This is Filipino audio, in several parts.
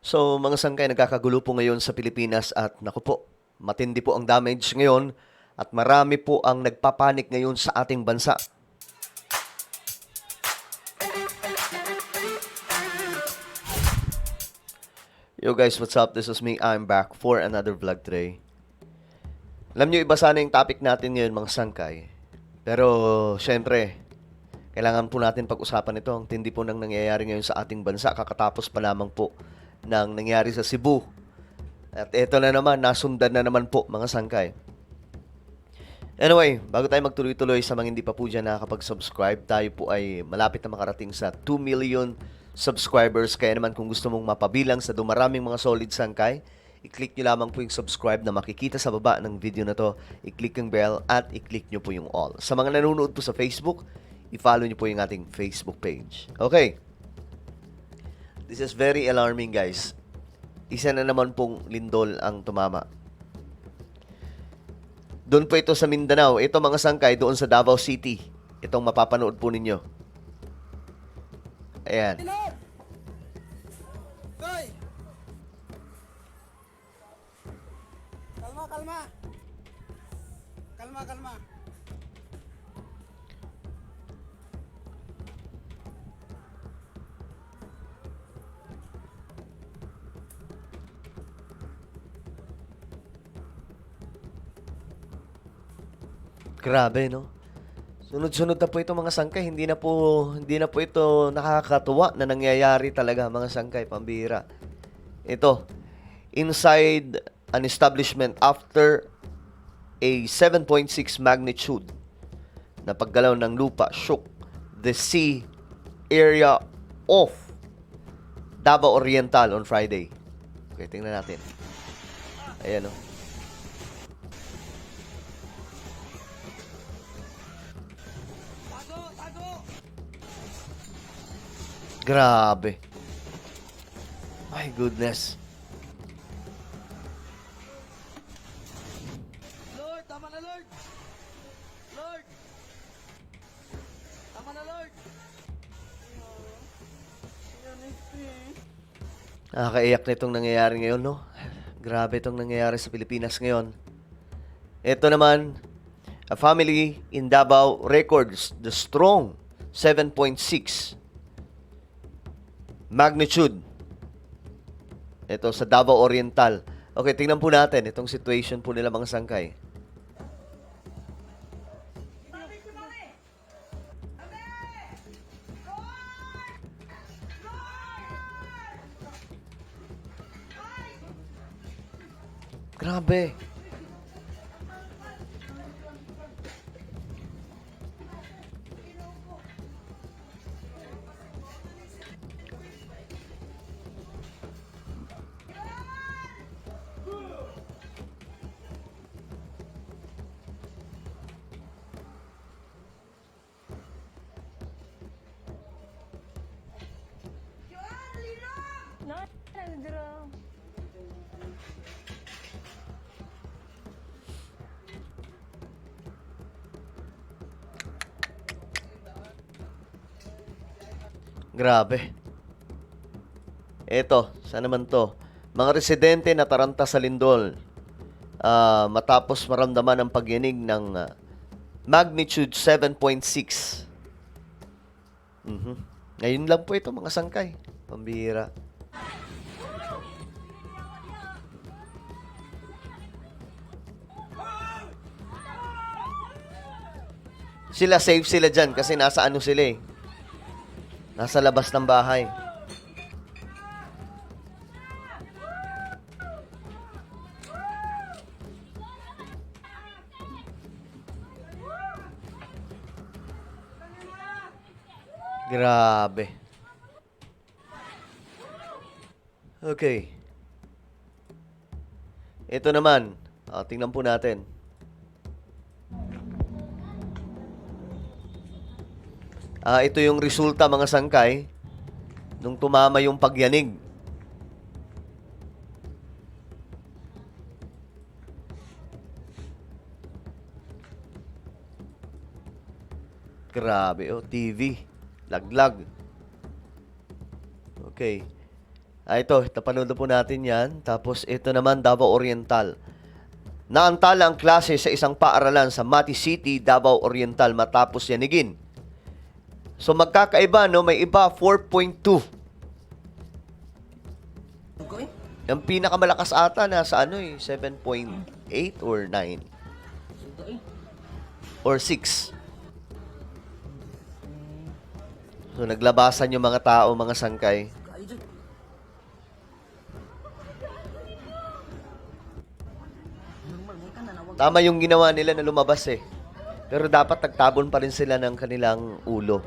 So, mga sangkay, nagkakagulo po ngayon sa Pilipinas at naku po, matindi po ang damage ngayon at marami po ang nagpapanik ngayon sa ating bansa. Yo guys, what's up? This is me. I'm back for another vlog today. Alam nyo, iba sana yung topic natin ngayon, mga sangkay. Pero, syempre, kailangan po natin pag-usapan ito. Ang tindi po nang nangyayari ngayon sa ating bansa. Kakatapos pa lamang po ng nangyari sa Cebu. At ito na naman, nasundan na naman po, mga sangkay. Anyway, bago tayo magtuloy-tuloy sa mga hindi pa po dyan nakakapag-subscribe, tayo po ay malapit na makarating sa 2 million subscribers. Kaya naman kung gusto mong mapabilang sa dumaraming mga solid sangkay, i-click nyo lamang po yung subscribe na makikita sa baba ng video na to. I-click yung bell at i-click nyo po yung all. Sa mga nanonood po sa Facebook, i-follow nyo po yung ating Facebook page. Okay. This is very alarming, guys. Isa na naman pong lindol ang tumama. Doon po ito sa Mindanao. Ito mga sangkay doon sa Davao City. Itong mapapanood po ninyo. Ayan. Koy! Kalma, kalma. Kalma, kalma. Grabe, no? Sunod-sunod na po ito mga sangkay. Hindi na po ito nakakatuwa na nangyayari talaga mga sangkay, pambira. Ito, inside an establishment after a 7.6 magnitude na paggalaw ng lupa shook the sea area of Davao Oriental on Friday. Okay, tingnan natin. Ayan, no? Tago, tago! Grabe. My goodness. Lord, tama na Lord! Lord! Tama na Lord! Nakakaiyak na itong nangyayari ngayon, no? Grabe itong nangyayari sa Pilipinas ngayon. Ito naman, a family in Davao records the strong 7.6 magnitude. Ito sa Davao Oriental. Okay, tingnan po natin itong situation po nila mga sangkay. Grabe. No, nagdro. Grabe. Eto, saan naman to? Mga residente na taranta sa lindol matapos maramdaman ang pagyanig ng magnitude 7.6. Ngayon lang po ito mga sangkay. Pambira. Sila safe sila dyan kasi nasa ano sila eh. Nasa labas ng bahay. Grabe. Okay. Ito naman. Tingnan po natin. Ito yung resulta mga sangkay nung tumama yung pagyanig. Grabe, oh, TV. Laglag. Okay. Ito, napanood na po natin yan. Tapos ito naman, Davao Oriental. Naantala ang klase sa isang paaralan sa Mati City, Davao Oriental matapos yanigin. So magkakaiba, no? May iba, 4.2. Ang pinakamalakas ata nasa 7.8 or 9. Or 6. So naglabasan yung mga tao, mga sangkay. Tama yung ginawa nila na lumabas eh. Pero dapat nagtabon pa rin sila ng kanilang ulo.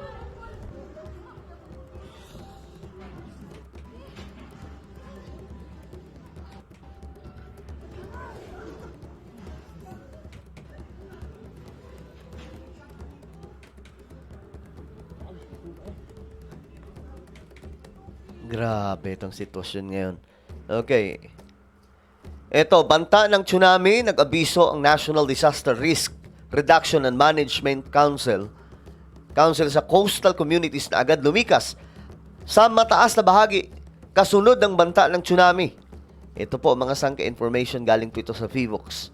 Grabe itong sitwasyon ngayon. Okay. Ito, banta ng tsunami, nag-abiso ang National Disaster Risk Reduction and Management Council sa coastal communities na agad lumikas sa mataas na bahagi kasunod ng banta ng tsunami. Ito po, mga sangka information galing po ito sa Vivox.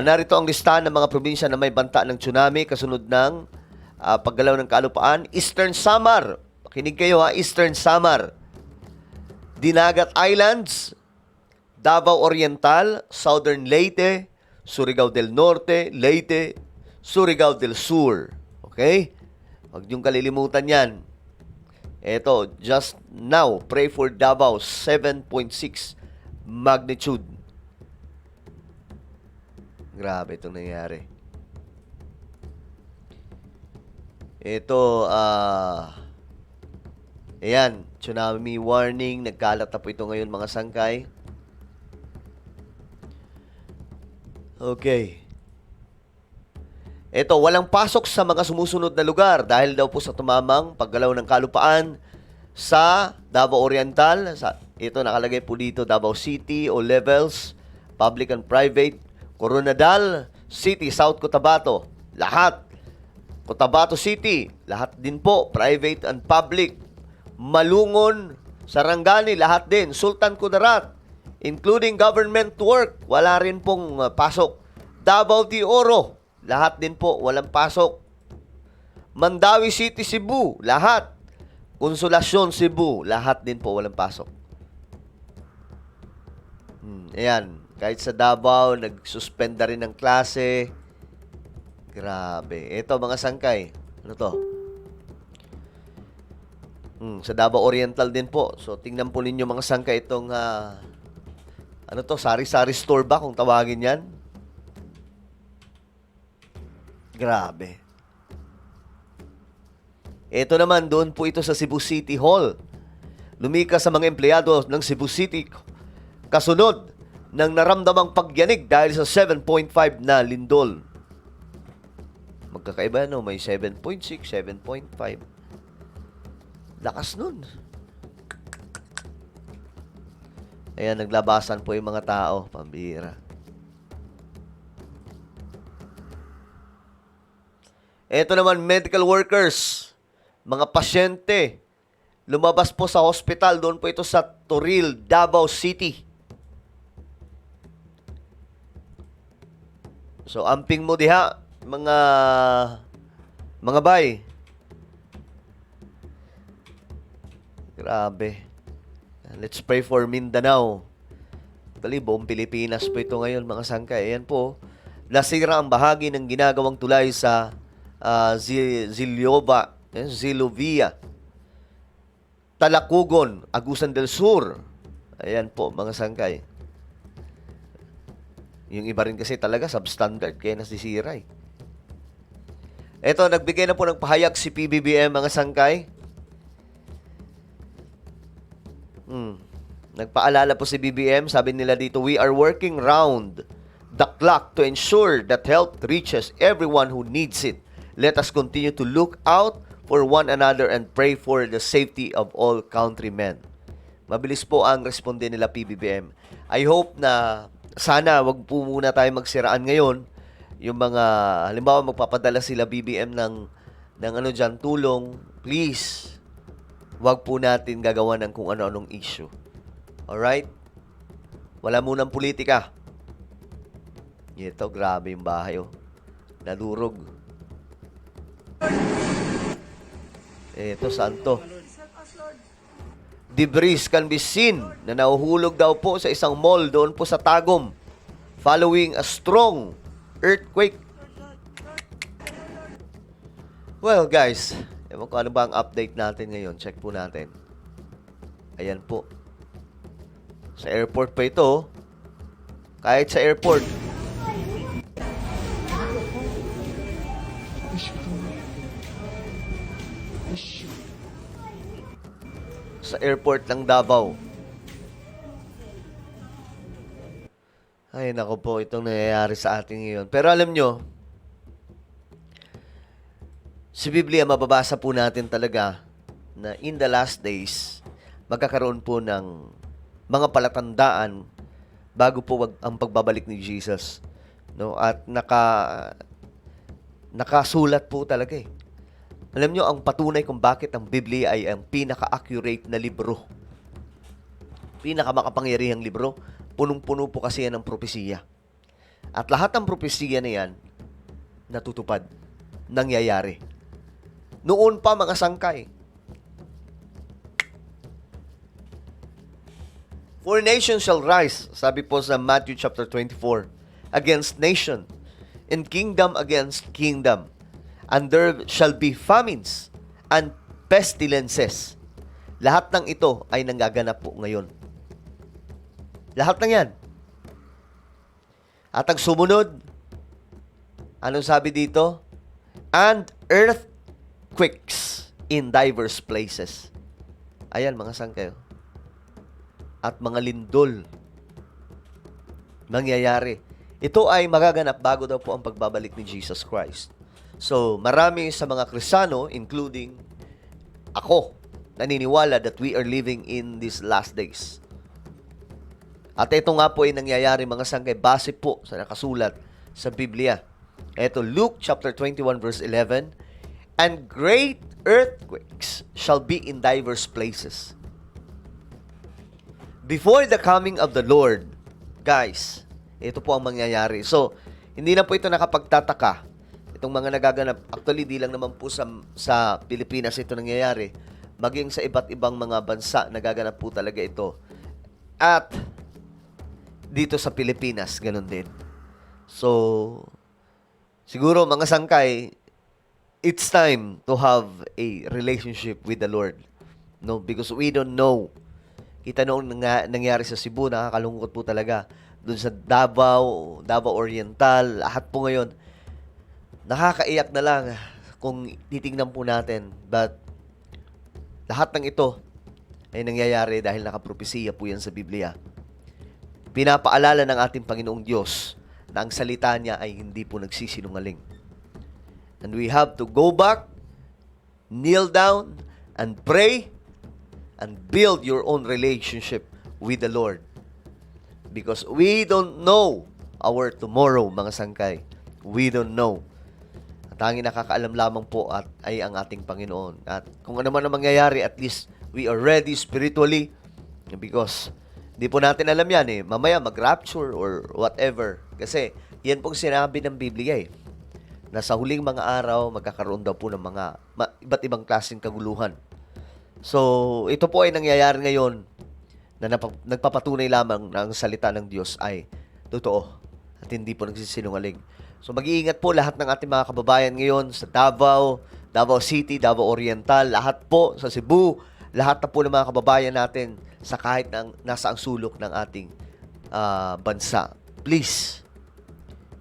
Narito ang listahan ng mga probinsya na may banta ng tsunami kasunod ng paggalaw ng kalupaan. Eastern Samar. Pakinig kayo ha, Eastern Samar. Dinagat Islands, Davao Oriental, Southern Leyte, Surigao del Norte, Leyte, Surigao del Sur. Okay? Huwag niyong kalilimutan yan. Ito, just now, pray for Davao, 7.6 magnitude. Grabe itong nangyari. Ito, ayan, tsunami warning. Nagkalat na po ito ngayon, mga sangkay. Okay. Ito, walang pasok sa mga sumusunod na lugar dahil daw po sa tumamang paggalaw ng kalupaan sa Davao Oriental. Ito, nakalagay po dito, Davao City o levels, public and private, Coronadal City, South Cotabato, lahat. Cotabato City, lahat din po, private and public. Malungon, Sarangani, lahat din. Sultan Kudarat, including government work, wala rin pong pasok. Davao de Oro, lahat din po, walang pasok. Mandawi City, Cebu, lahat. Consolacion, Cebu, lahat din po, walang pasok. Ayan, kahit sa Davao, nag-suspend na rin ng klase. Grabe. Ito, mga sangkay. Ano to? Sa Davao Oriental din po. So, tingnan po ninyo mga sangkay itong, ano to, sari-sari store ba kung tawagin yan? Grabe. Ito naman, doon po ito sa Cebu City Hall. Lumikas sa mga empleyado ng Cebu City kasunod ng naramdamang pagyanig dahil sa 7.5 na lindol. Magkakaiba, no? May 7.6, 7.5. Lakas nun. Ayan, naglabasan po yung mga tao. Pambira. Ito naman, medical workers. Mga pasyente. Lumabas po sa hospital. Doon po ito sa Toril, Davao City. So, amping mo diha, mga bay. Grabe. Let's pray for Mindanao. Actually, buong Pilipinas po ito ngayon, mga sangkay. Ayan po, nasira ang bahagi ng ginagawang tulay sa Zilovia, Talacugon, Agusan del Sur. Ayan po, mga sangkay. Yung iba rin kasi talaga substandard, kaya nasisira eh. Ito, nagbigay na po ng pahayag si PBBM, mga sangkay. Nagpaalala po si BBM, sabi nila dito, we are working round the clock to ensure that help reaches everyone who needs it. Let us continue to look out for one another and pray for the safety of all countrymen. Mabilis po ang responde nila PBBM. I hope na sana wag po muna tayo magsiraan ngayon. Yung mga, halimbawa magpapadala sila BBM ng ano dyan, tulong, please. Huwag po natin gagawa ng kung ano-anong issue. Alright? Wala munang politika. Ito, grabe yung bahay, oh. Nadurog. Ito, saan to? Debris can be seen na nahuhulog daw po sa isang mall doon po sa Tagum following a strong earthquake. Well, guys, ewan ko ano ba ang update natin ngayon. Check po natin. Ayan po. Sa airport pa ito, oh. Kahit sa airport. Sa airport ng Davao. Ay, nako po, itong nangyayari sa atin ngayon. Pero alam nyo, sa Biblia, mababasa po natin talaga na in the last days, magkakaroon po ng mga palatandaan bago po ang pagbabalik ni Jesus. No? At nakasulat po talaga eh. Alam nyo, ang patunay kung bakit ang Biblia ay ang pinaka-accurate na libro. Pinaka-makapangyarihang libro. Punong-puno po kasi yan ng propesiya. At lahat ng propesiya na yan, natutupad. Nangyayari. Noon pa mga sangkay. For nation shall rise, sabi po sa Matthew chapter 24, against nation, and kingdom against kingdom. And there shall be famines and pestilences. Lahat ng ito ay nanggaganap po ngayon. Lahat ng yan. At ang sumunod, anong sabi dito? And earthquakes in diverse places. Ayan, mga sangkayo. At mga lindol. Mangyayari. Ito ay magaganap bago daw po ang pagbabalik ni Jesus Christ. So, marami sa mga Kristiyano, including ako, naniniwala that we are living in these last days. At ito nga po ay nangyayari mga sangkay base po sa nakasulat sa Biblia. Ito, Luke chapter 21 verse 11, and great earthquakes shall be in diverse places. Before the coming of the Lord, guys, ito po ang mangyayari. So, hindi na po ito nakapagtataka. Itong mga nagaganap, actually, di lang naman po sa Pilipinas ito nangyayari. Maging sa iba't ibang mga bansa, nagaganap po talaga ito. At, dito sa Pilipinas, ganun din. So, siguro, mga sangkay, it's time to have a relationship with the Lord. No? Because we don't know. Kita noong nangyari sa Cebu, nakakalungkot po talaga. Doon sa Davao Oriental, lahat po ngayon, nakakaiyak na lang kung titingnan po natin. But, lahat ng ito ay nangyayari dahil nakapropesiya po yan sa Biblia. Pinapaalala ng ating Panginoong Diyos na ang salita niya ay hindi po nagsisinungaling. And we have to go back, kneel down, and pray, and build your own relationship with the Lord. Because we don't know our tomorrow, mga sangkay. We don't know. Tanging nakakaalam lamang po ay ang ating Panginoon. At kung ano man ang mangyayari, at least we are ready spiritually because di po natin alam yan eh. Mamaya mag-rapture or whatever. Kasi yan pong sinabi ng Biblia eh. Na sa huling mga araw, magkakaroon daw po ng mga iba't ibang klaseng kaguluhan. So, ito po ay nangyayari ngayon na nagpapatunay lamang na ang salita ng Diyos ay totoo at hindi po nagsisinungaling. So mag-iingat po lahat ng ating mga kababayan ngayon sa Davao City, Davao Oriental, lahat po sa Cebu, lahat na po ng mga kababayan natin sa kahit nasa ang sulok ng ating bansa. Please,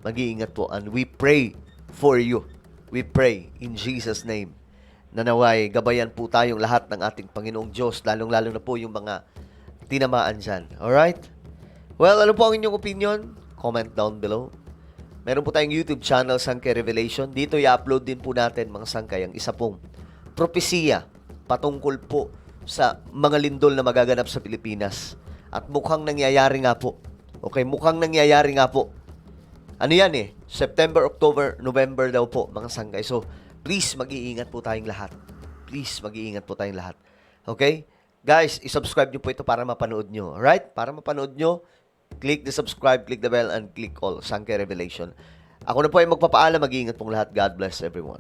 mag-iingat po and we pray for you. We pray in Jesus' name na naway gabayan po tayong lahat ng ating Panginoong Diyos, lalong-lalo na po yung mga tinamaan dyan. Alright? Well, ano po ang inyong opinion? Comment down below. Meron po tayong YouTube channel, Sangkay Revelation. Dito i-upload din po natin, mga sangkay, ang isa pong propesiya patungkol po sa mga lindol na magaganap sa Pilipinas. At mukhang nangyayari nga po. Okay, mukhang nangyayari nga po. Ano yan eh? September, October, November daw po, mga sangkay. So, please, mag-iingat po tayong lahat. Please, mag-iingat po tayong lahat. Okay? Guys, isubscribe nyo po ito para mapanood nyo. Alright? Para mapanood nyo, click the subscribe, click the bell, and click all. Sankey Revelation. Ako na po ay magpapaalam. Mag-iingat pong lahat. God bless everyone.